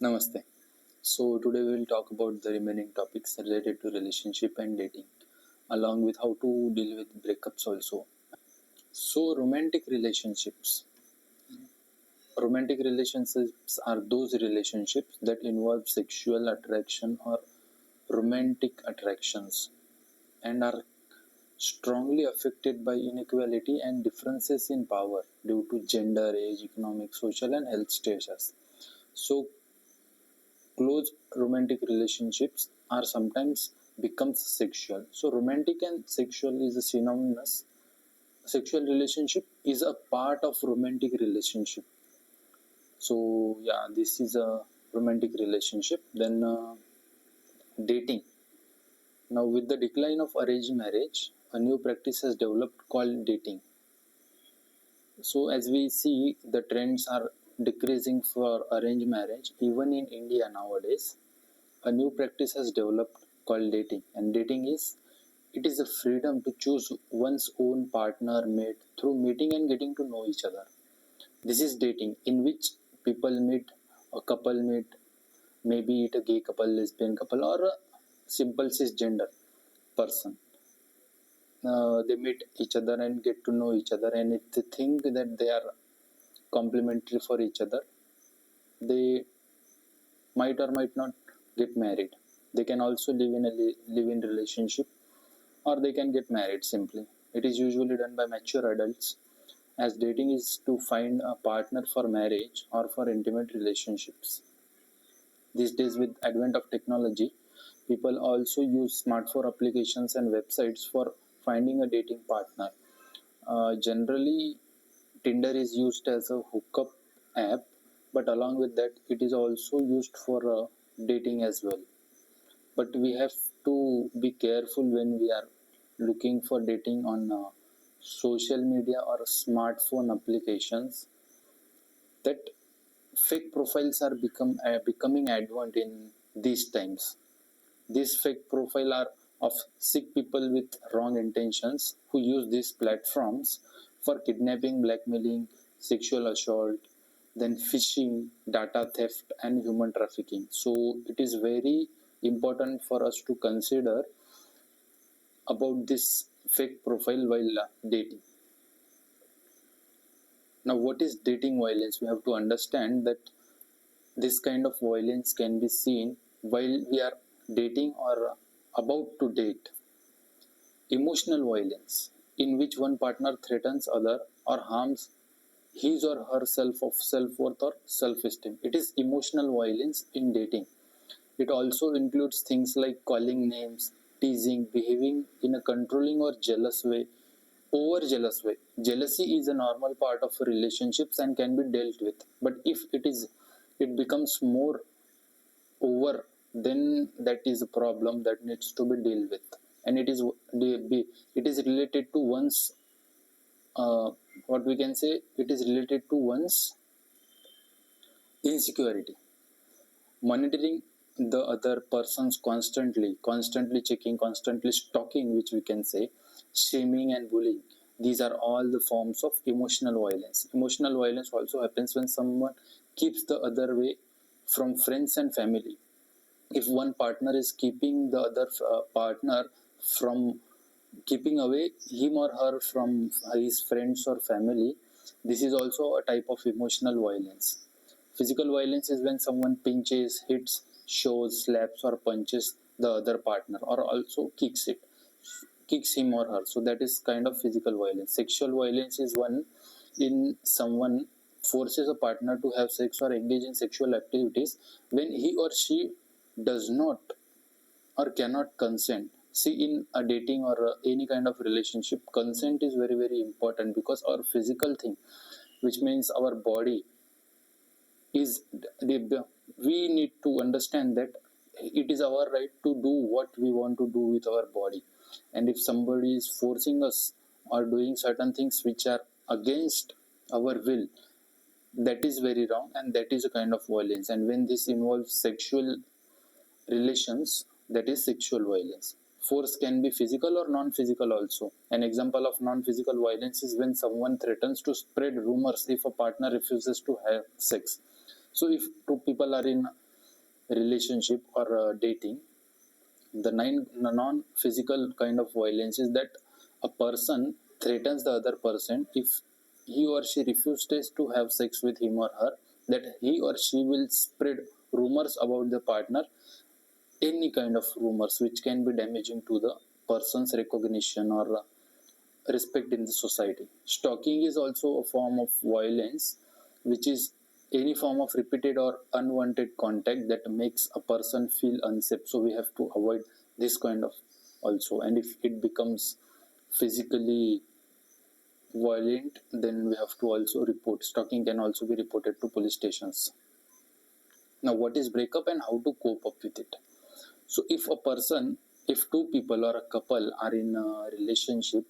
Namaste. So today we will talk about the remaining topics related to relationship and dating, along with how to deal with breakups also. So romantic relationships. Romantic relationships are those relationships that involve sexual attraction or romantic attractions and are strongly affected by inequality and differences in power due to gender, age, economic, social and health status. So close romantic relationships are sometimes becomes sexual. So romantic and sexual is a synonymous. Sexual relationship is a part of romantic relationship. So yeah, this is a romantic relationship. Then dating. Now with the decline of arranged marriage, a new practice has developed called dating. So as we see, the trends are decreasing for arranged marriage even in India nowadays. A new practice has developed called dating, and dating is it is a freedom to choose one's own partner mate through meeting and getting to know each other. This is dating in which people meet, a couple meet, maybe it a gay couple, lesbian couple, or a simple cisgender person. They meet each other and get to know each other, and if they think that they are complementary for each other, they might or might not get married. They can also live in a live-in relationship, or they can get married simply. It is usually done by mature adults, as dating is to find a partner for marriage or for intimate relationships. These days, with advent of technology, people also use smartphone applications and websites for finding a dating partner. Generally, Tinder is used as a hookup app, but along with that, it is also used for dating as well. But we have to be careful when we are looking for dating on social media or smartphone applications, that fake profiles are becoming advent in these times. These fake profile are of sick people with wrong intentions who use these platforms for kidnapping, blackmailing, sexual assault, then phishing, data theft and human trafficking. So it is very important for us to consider about this fake profile while dating. Now, what is dating violence? We have to understand that this kind of violence can be seen while we are dating or about to date. Emotional violence, in which one partner threatens other or harms his or her self-worth or self-esteem. It is emotional violence in dating. It also includes things like calling names, teasing, behaving in a controlling or jealous way, over jealous way. Jealousy is a normal part of relationships and can be dealt with. But if it becomes more over, then that is a problem that needs to be dealt with. And it is related to one's what we can say, it is related to one's insecurity. Monitoring the other persons constantly checking, constantly stalking, which we can say, shaming and bullying. These are all the forms of emotional violence. Emotional violence also happens when someone keeps the other way from friends and family. If one partner is keeping the other partner from keeping away him or her from his friends or family, this is also a type of emotional violence. Physical violence is when someone pinches, hits, shows, slaps, or punches the other partner, or also kicks him or her. So that is kind of physical violence. Sexual violence is one in someone forces a partner to have sex or engage in sexual activities when he or she does not or cannot consent. See, in a dating or any kind of relationship, consent is very, very important, because our physical thing, which means our body, is we need to understand that it is our right to do what we want to do with our body. And if somebody is forcing us or doing certain things which are against our will, that is very wrong, and that is a kind of violence. And when this involves sexual relations, that is sexual violence. Force can be physical or non-physical also. An example of non-physical violence is when someone threatens to spread rumors if a partner refuses to have sex. So if two people are in relationship or dating, the non-physical kind of violence is that a person threatens the other person if he or she refuses to have sex with him or her, that he or she will spread rumors about the partner, any kind of rumors which can be damaging to the person's recognition or respect in the society. Stalking is also a form of violence, which is any form of repeated or unwanted contact that makes a person feel unsafe. So we have to avoid this kind of also. And if it becomes physically violent, then we have to also report. Stalking can also be reported to police stations. Now, what is breakup and how to cope up with it? So, if two people or a couple are in a relationship,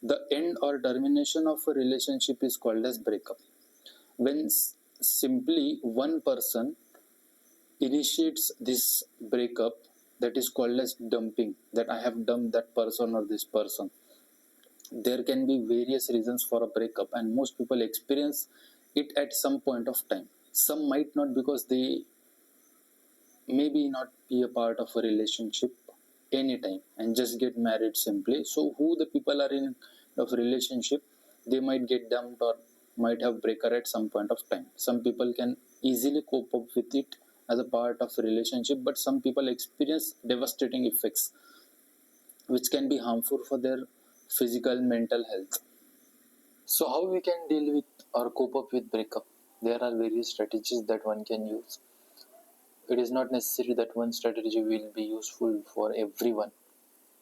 the end or termination of a relationship is called as breakup. When simply one person initiates this breakup, that is called as dumping, that I have dumped that person or this person. There can be various reasons for a breakup, and most people experience it at some point of time. Some might not, because they maybe not be a part of a relationship anytime and just get married simply. So who the people are in of relationship, they might get dumped or might have breaker at some point of time. Some people can easily cope up with it as a part of a relationship, but some people experience devastating effects which can be harmful for their physical mental health. So how we can deal with or cope up with breakup? There are various strategies that one can use. It is not necessary that one strategy will be useful for everyone.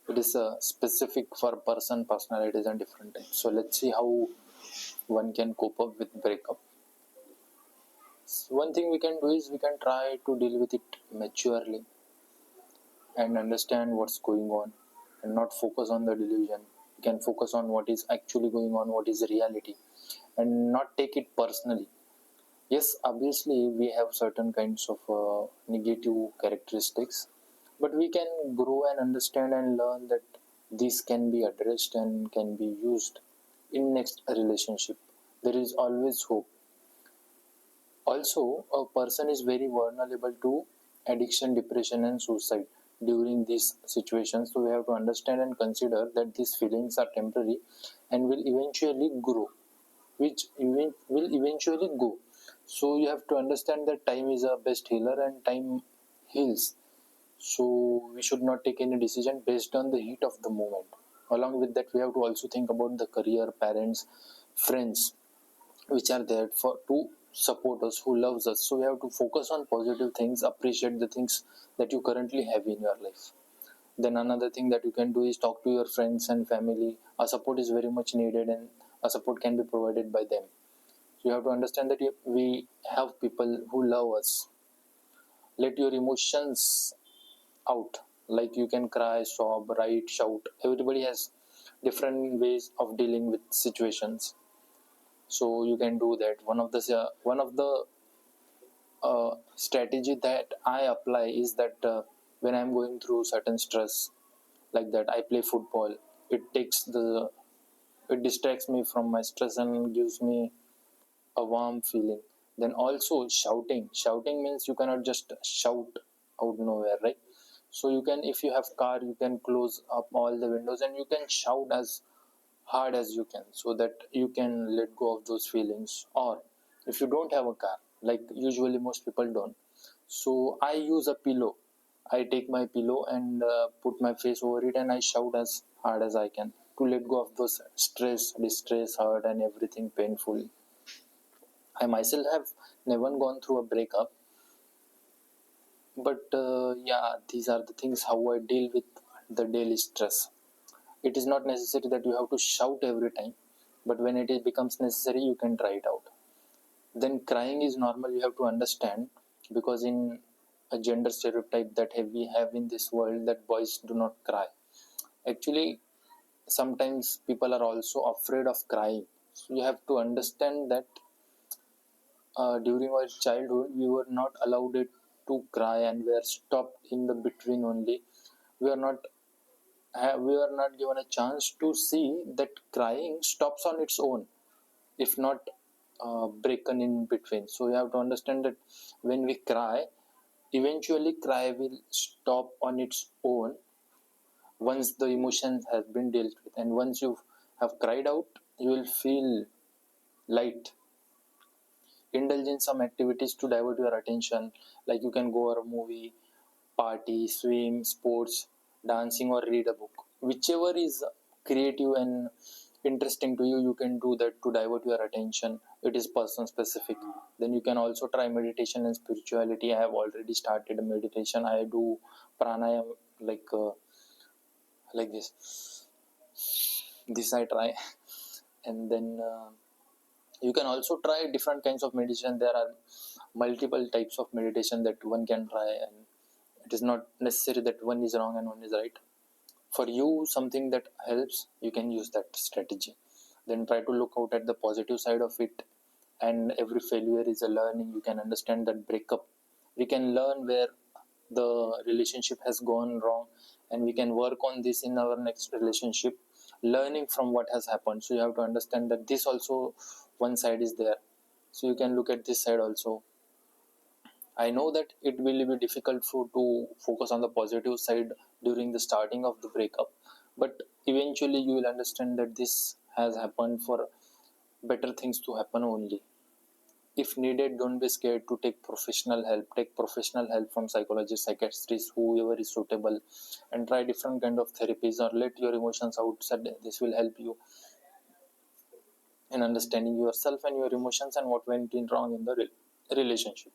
It is specific for person, personalities, and different types. So let's see how one can cope up with breakup. So one thing we can do is we can try to deal with it maturely and understand what's going on and not focus on the delusion. We can focus on what is actually going on, what is reality, and not take it personally. Yes, obviously we have certain kinds of negative characteristics, but we can grow and understand and learn that these can be addressed and can be used in next relationship. There is always hope. Also, a person is very vulnerable to addiction, depression, and suicide during these situations. So we have to understand and consider that these feelings are temporary and will eventually grow, which will eventually go. So you have to understand that time is a best healer and time heals. So we should not take any decision based on the heat of the moment. Along with that, we have to also think about the career, parents, friends, which are there for to support us, who loves us. So we have to focus on positive things, appreciate the things that you currently have in your life. Then another thing that you can do is talk to your friends and family. A support is very much needed, and a support can be provided by them. So you have to understand that we have people who love us. Let your emotions out. Like you can cry, sob, write, shout. Everybody has different ways of dealing with situations. So you can do that. One of the strategy that I apply is that when I'm going through certain stress, like that, I play football. It distracts me from my stress and gives me a warm feeling. Then also shouting means you cannot just shout out nowhere, right? So you can, if you have car, you can close up all the windows and you can shout as hard as you can, so that you can let go of those feelings. Or if you don't have a car, like usually most people don't, so I use a pillow. I take my pillow and put my face over it and I shout as hard as I can to let go of those stress, distress, hurt, and everything painful. I myself have never gone through a breakup, but yeah, these are the things how I deal with the daily stress. It is not necessary that you have to shout every time, but when it becomes necessary, you can try it out. Then crying is normal, you have to understand, because in a gender stereotype that we have in this world, that boys do not cry. Actually, sometimes people are also afraid of crying. So you have to understand that during our childhood, we were not allowed it to cry and we are stopped in the between only. We are not we are not given a chance to see that crying stops on its own, if not broken in between. So you have to understand that when we cry, Eventually, cry will stop on its own once the emotion has been dealt with, and once you have cried out, you will feel light. Indulge in some activities to divert your attention, like you can go or a movie, party, swim, sports, dancing, or read a book. Whichever is creative and interesting to you, you can do that to divert your attention. It is person specific. Then you can also try meditation and spirituality. I have already started a meditation. I do pranayam, like this I try. And then you can also try different kinds of meditation. There are multiple types of meditation that one can try, and it is not necessary that one is wrong and one is right. For you, something that helps, you can use that strategy. Then try to look out at the positive side of it, and every failure is a learning. You can understand that breakup, we can learn where the relationship has gone wrong, and we can work on this in our next relationship, learning from what has happened. So you have to understand that this also, one side is there, so you can look at this side also. I know that it will be difficult to focus on the positive side during the starting of the breakup, but eventually you will understand that this has happened for better things to happen only. If needed, don't be scared to take professional help. Take professional help from psychologists, psychiatrists, whoever is suitable, and try different kind of therapies, or let your emotions outside. This will help you in understanding yourself and your emotions and what went in wrong in the relationship.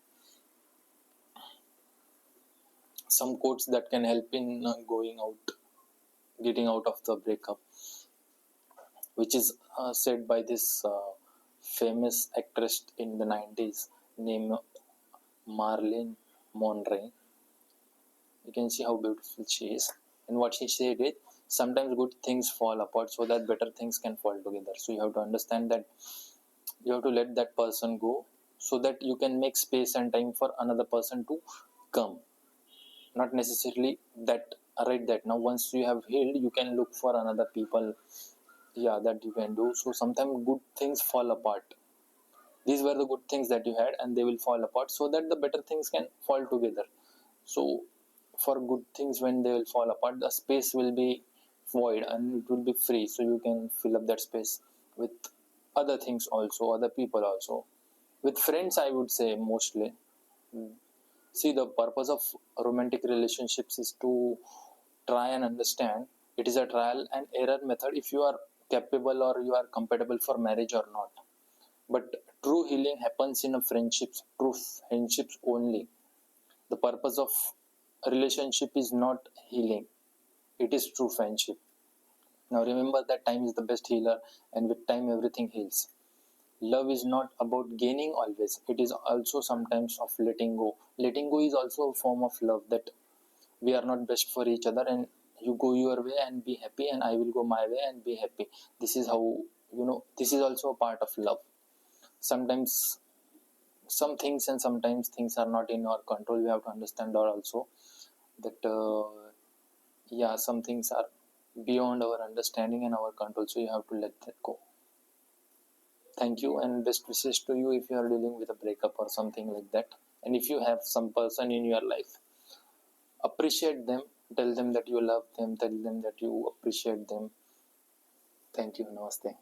Some quotes that can help in getting out of the breakup, which is said by this famous actress in the 90s named Marilyn Monroe. You can see how beautiful she is. And what she said is, sometimes good things fall apart so that better things can fall together. So you have to understand that you have to let that person go so that you can make space and time for another person to come. Not necessarily that right that now once you have healed, you can look for another people. Yeah, that you can do. So sometimes good things fall apart. These were the good things that you had, and they will fall apart so that the better things can fall together. So for good things, when they will fall apart, the space will be void and it will be free, so you can fill up that space with other things also, other people also, with friends, I would say mostly. See, the purpose of romantic relationships is to try and understand. It is a trial and error method if you are capable or you are compatible for marriage or not. But true healing happens in a true friendships only. The purpose of a relationship is not healing, it is true friendship. Now remember that time is the best healer, and with time everything heals. Love is not about gaining always, it is also sometimes of letting go. Letting go is also a form of love, that we are not best for each other, and you go your way and be happy, and I will go my way and be happy. This is how, this is also a part of love. Sometimes some things and sometimes things are not in our control. We have to understand that also, that yeah, some things are beyond our understanding and our control, so you have to let that go. Thank you, and best wishes to you if you are dealing with a breakup or something like that. And if you have some person in your life, appreciate them. Tell them that you love them. Tell them that you appreciate them. Thank you. Namaste.